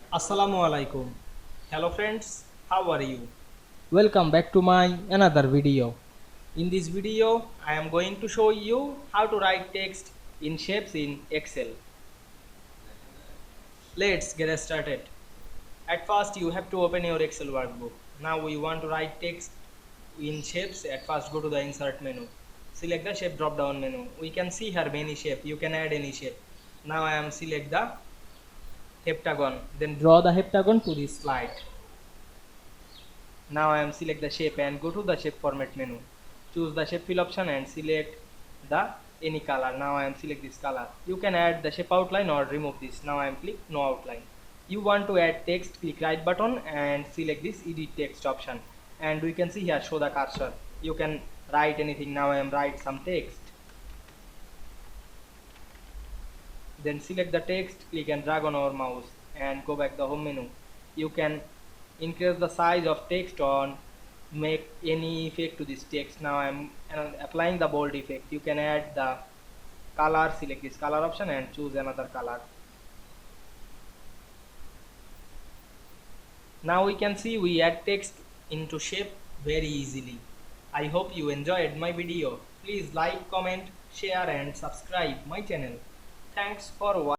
Assalamu Walaikum. Hello friends, how are you? Welcome back to my another video. In this video, I am going to show you how to write text in shapes in Excel. Let's get started. At first, you have to open your Excel workbook. Now we want to write text in shapes. At first, go to the insert menu. Select the shape drop down menu. We can see here many shape. You can add any shape. Now I am select the heptagon. Then draw the heptagon to this slide. Now I am select the shape and go to the shape format menu. Choose the shape fill option and select the any color. Now I am select this color. You can add the shape outline or remove this. Now I am click no outline. You want to add text, click right button and select this edit text option. And we can see here show the cursor. You can write anything. Now I am write some text. Then select the text, click and drag on our mouse and go back the home menu. You can increase the size of text or make any effect to this text. Now I'm applying the bold effect. You can add the color, select this color option and choose another color. Now we can see we add text into shape very easily. I hope you enjoyed my video. Please like, comment, share and subscribe my channel. Thanks for watching.